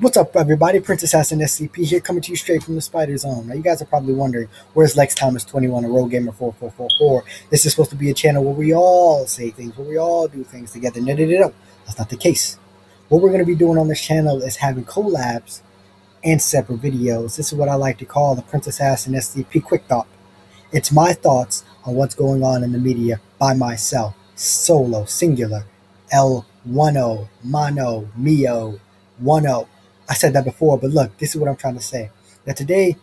What's up, everybody? PrinceAssassin SZP here, coming to you straight from the Spider Zone. Now, you guys are probably wondering, where's Lex Thomas 21 and Road Gamer 4444? This is supposed to be a channel where we all say things, where we all do things together. No, that's not the case. What we're going to be doing on this channel is having collabs and separate videos. This is what I like to call the PrinceAssassin SZP QuickThought. It's my thoughts on what's going on in the media by myself, solo, singular, L10, mono, mio, 10. I said that before, but look, this is what I'm trying to say. That today,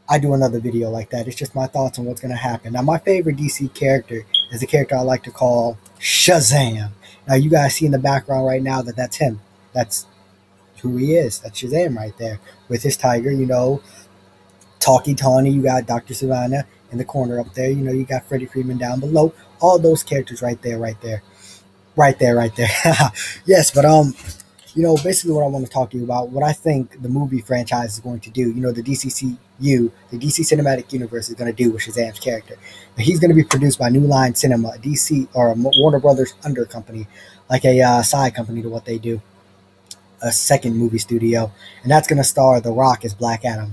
I do another video like that. It's just my thoughts on what's going to happen. Now, my favorite DC character is the character I like to call Shazam. Now, you guys see in the background right now that that's him. That's who he is. That's Shazam right there. With his tiger, Talkie Tawny. You got Dr. Savannah in the corner up there. You got Freddie Freeman down below. All those characters right there. Yes, but basically what I want to talk to you about, what I think the movie franchise is going to do. The DCCU, the DC Cinematic Universe, is going to do with Shazam's character. Now, he's going to be produced by New Line Cinema, a DC or a Warner Brothers under company, like a side company to what they do, a second movie studio, and that's going to star The Rock as Black Adam.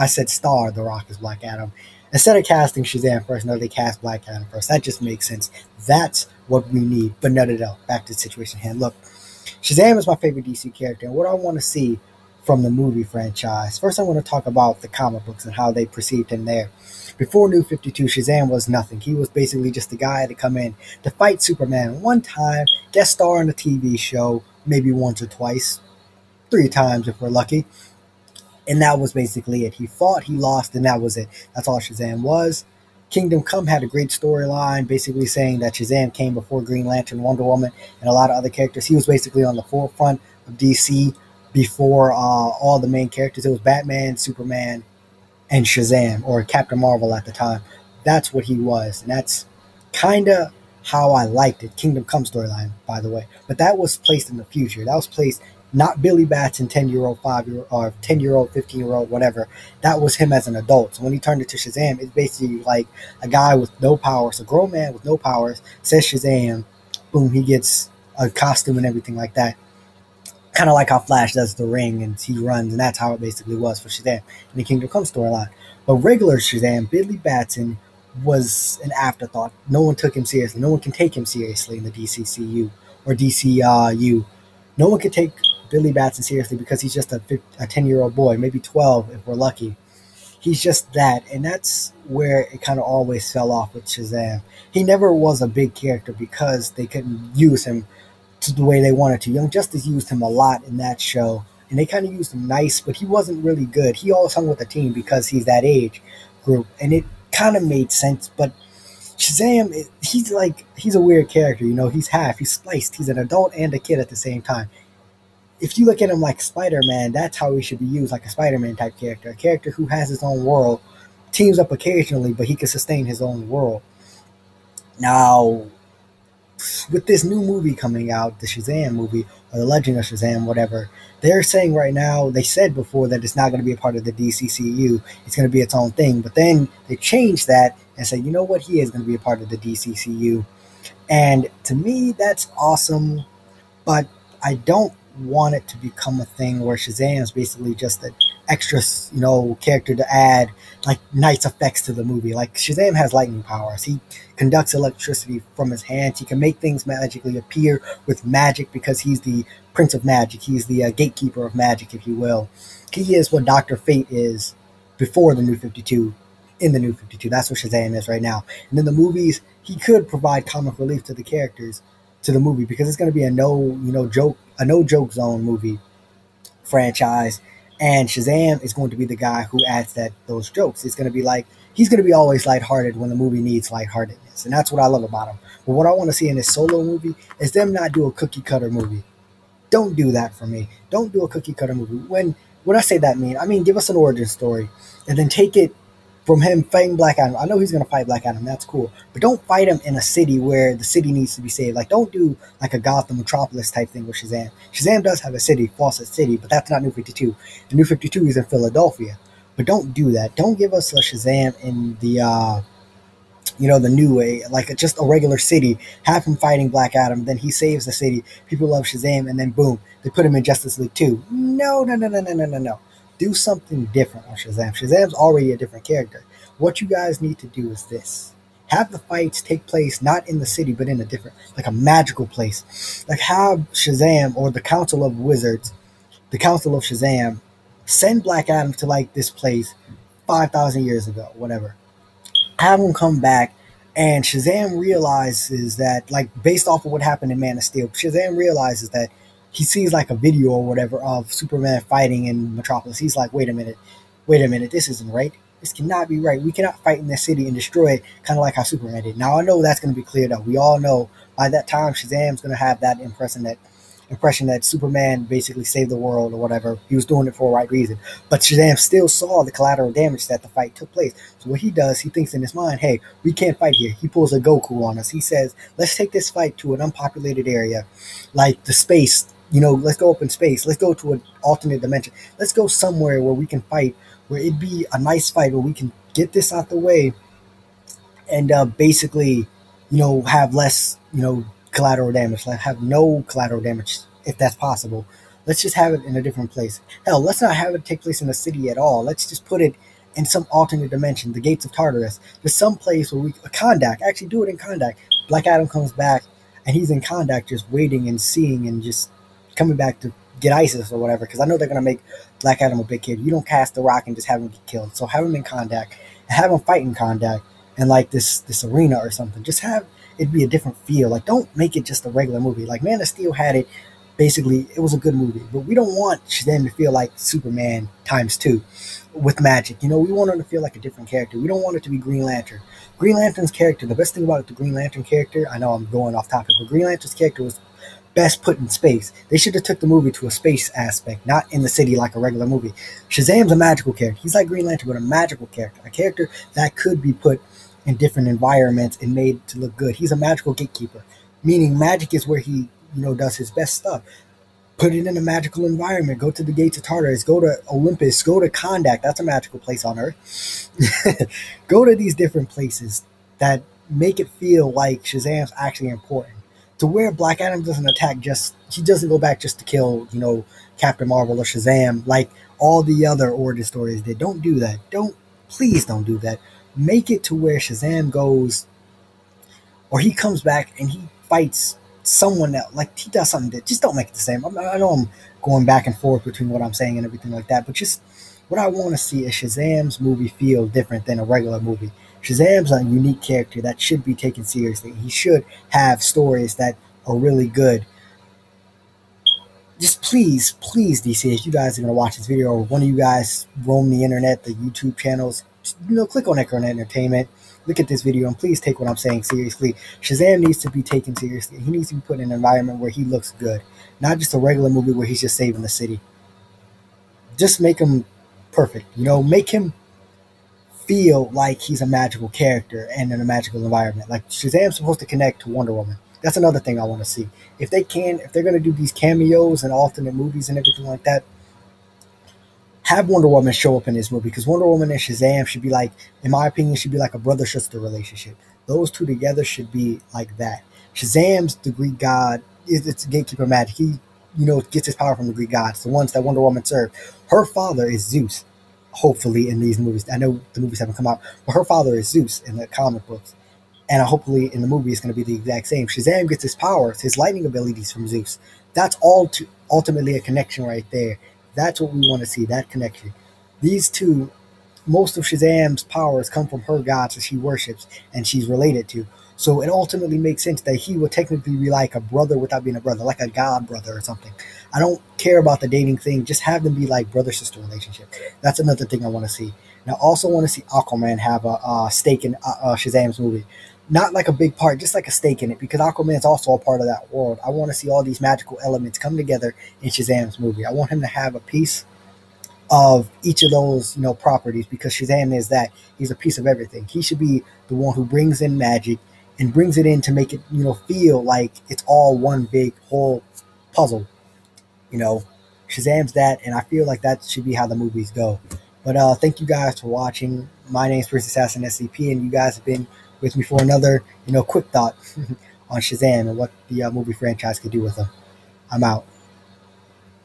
I said star The Rock as Black Adam. Instead of casting Shazam first, no, they cast Black Adam first. That just makes sense. That's what we need. But no. Back to the situation at hand. Look, Shazam is my favorite DC character, and what I want to see from the movie franchise. First, I want to talk about the comic books and how they perceived him there. Before New 52, Shazam was nothing. He was basically just a guy to come in to fight Superman one time, guest star on a TV show, maybe once or twice, 3 times if we're lucky. And that was basically it. He fought, he lost, and that was it. That's all Shazam was. Kingdom Come had a great storyline, basically saying that Shazam came before Green Lantern, Wonder Woman, and a lot of other characters. He was basically on the forefront of DC before all the main characters. It was Batman, Superman, and Shazam, or Captain Marvel at the time. That's what he was, and that's kind of how I liked it. Kingdom Come storyline, by the way. But that was placed in the future. That was placed not Billy Batson, 10-year-old, 5-year-old, or 10-year-old, 15-year-old, whatever. That was him as an adult. So when he turned into Shazam, it's basically like a guy with no powers, a grown man with no powers, says Shazam, boom, he gets a costume and everything like that. Kind of like how Flash does the ring and he runs, and that's how it basically was for Shazam in the Kingdom Come storyline. But regular Shazam, Billy Batson, was an afterthought. No one took him seriously. No one can take him seriously in the DCCU or DCU. No one can take Billy Batson seriously because he's just a 10-year-old boy, maybe 12 if we're lucky. He's just that, and that's where it kind of always fell off with Shazam. He never was a big character because they couldn't use him to the way they wanted to. Young Justice used him a lot in that show, and they kind of used him nice, but he wasn't really good. He always hung with the team because he's that age group, and it kind of made sense, but Shazam, he's a weird character, he's spliced. He's an adult and a kid at the same time. If you look at him like Spider-Man, that's how he should be used, like a Spider-Man type character. A character who has his own world, teams up occasionally, but he can sustain his own world. Now, with this new movie coming out, the Shazam movie, or the Legend of Shazam, whatever, they're saying right now, they said before that it's not going to be a part of the DCCU, it's going to be its own thing, but then they changed that and said, you know what, he is going to be a part of the DCCU, and to me, that's awesome, but I don't want it to become a thing where Shazam is basically just an extra, character to add like nice effects to the movie. Like Shazam has lightning powers. He conducts electricity from his hands. He can make things magically appear with magic because he's the Prince of Magic. He's the gatekeeper of magic, if you will. He is what Dr. Fate is before the New 52. In the New 52, that's what Shazam is right now. And in the movies, he could provide comic relief to the characters, to the movie, because it's going to be a no joke zone movie franchise, and Shazam is going to be the guy who adds those jokes. It's going to be like he's going to be always lighthearted when the movie needs lightheartedness, and that's what I love about him. But what I want to see in this solo movie is them not do a cookie cutter movie. Don't do that for me. Don't do a cookie cutter movie. When I say that, I mean give us an origin story, and then take it from him fighting Black Adam. I know he's going to fight Black Adam. That's cool. But don't fight him in a city where the city needs to be saved. Like, don't do like a Gotham Metropolis type thing with Shazam. Shazam does have a city, Fawcett City, but that's not New 52. The New 52 is in Philadelphia. But don't do that. Don't give us a Shazam in the the new way, like just a regular city, have him fighting Black Adam, then he saves the city, people love Shazam, and then boom, they put him in Justice League 2. No, no, no, no, no, no, no, no. Do something different on Shazam. Shazam's already a different character. What you guys need to do is this. Have the fights take place not in the city, but in a different, like a magical place. Like have Shazam or the Council of Wizards, the Council of Shazam, send Black Adam to like this place 5,000 years ago, whatever, have him come back, and Shazam realizes that, like, based off of what happened in Man of Steel, Shazam realizes that he sees like a video or whatever of Superman fighting in Metropolis. He's like, wait a minute, this isn't right. This cannot be right. We cannot fight in this city and destroy it, kind of like how Superman did. Now I know that's going to be cleared up. We all know by that time Shazam's going to have that impression that Superman basically saved the world or whatever. He was doing it for a right reason. But Shazam still saw the collateral damage that the fight took place. So what he does, he thinks in his mind, hey, we can't fight here. He pulls a Goku on us. He says, let's take this fight to an unpopulated area, like the space. Let's go up in space. Let's go to an alternate dimension. Let's go somewhere where we can fight, where it'd be a nice fight, where we can get this out the way and basically, have less, collateral damage. Like have no collateral damage if that's possible. Let's just have it in a different place. Hell, let's not have it take place in the city at all. Let's just put it in some alternate dimension, the gates of Tartarus. There's some place where Kondak, actually do it in Kondak. Black Adam comes back and he's in Kondak just waiting and seeing and just coming back to get ISIS or whatever, because I know they're going to make Black Adam a big kid. You don't cast The Rock and just have him get killed. So have him in Kondak and have him fight in Kondak and like this arena or something. Just have it be a different feel. Like don't make it just a regular movie. Like Man of Steel had it. Basically, it was a good movie, but we don't want them to feel like Superman times two with magic. We want him to feel like a different character. We don't want it to be Green Lantern. Green Lantern's character, the best thing about the Green Lantern character, I know I'm going off topic, but Green Lantern's character was best put in space. They should have took the movie to a space aspect, not in the city like a regular movie. Shazam's a magical character. He's like Green Lantern, but a magical character. A character that could be put in different environments and made to look good. He's a magical gatekeeper, meaning magic is where he, does his best stuff. Put it in a magical environment. Go to the gates of Tartarus. Go to Olympus. Go to Kondak. That's a magical place on Earth. Go to these different places that make it feel like Shazam's actually important. To where Black Adam doesn't attack he doesn't go back just to kill, Captain Marvel or Shazam like all the other origin stories did. Don't do that. Please don't do that. Make it to where Shazam goes, or he comes back and he fights someone else. Like he does something that just don't make it the same. I know I'm going back and forth between what I'm saying and everything like that, but just what I want to see is Shazam's movie feel different than a regular movie. Shazam's a unique character that should be taken seriously. He should have stories that are really good. Just please, DC, if you guys are going to watch this video, or one of you guys roam the internet, the YouTube channels, click on Echo Entertainment, look at this video, and please take what I'm saying seriously. Shazam needs to be taken seriously. He needs to be put in an environment where he looks good, not just a regular movie where he's just saving the city. Just make him perfect, make him feel like he's a magical character and in a magical environment. Like Shazam's supposed to connect to Wonder Woman. That's another thing I want to see. If they're going to do these cameos and alternate movies and everything like that, have Wonder Woman show up in this movie, because Wonder Woman and Shazam should be like, in my opinion, should be like a brother-sister relationship. Those two together should be like that. Shazam's the Greek god. It's gatekeeper magic. He, gets his power from the Greek gods, the ones that Wonder Woman served. Her father is Zeus, hopefully, in these movies. I know the movies haven't come out, but her father is Zeus in the comic books. And hopefully in the movie it's going to be the exact same. Shazam gets his powers, his lightning abilities from Zeus. That's ultimately a connection right there. That's what we want to see, that connection. These two, most of Shazam's powers come from her gods that she worships and she's related to. So it ultimately makes sense that he would technically be like a brother without being a brother, like a god brother or something. I don't care about the dating thing. Just have them be like brother-sister relationship. That's another thing I want to see. Now, I also want to see Aquaman have a stake in Shazam's movie. Not like a big part, just like a stake in it, because Aquaman's also a part of that world. I want to see all these magical elements come together in Shazam's movie. I want him to have a piece of each of those, properties, because Shazam is that. He's a piece of everything. He should be the one who brings in magic and brings it in to make it, feel like it's all one big whole puzzle. Shazam's that, and I feel like that should be how the movies go. But thank you guys for watching. My name is PrinceAssassin SZP, and you guys have been with me for another, quick thought on Shazam and what the movie franchise could do with him. I'm out.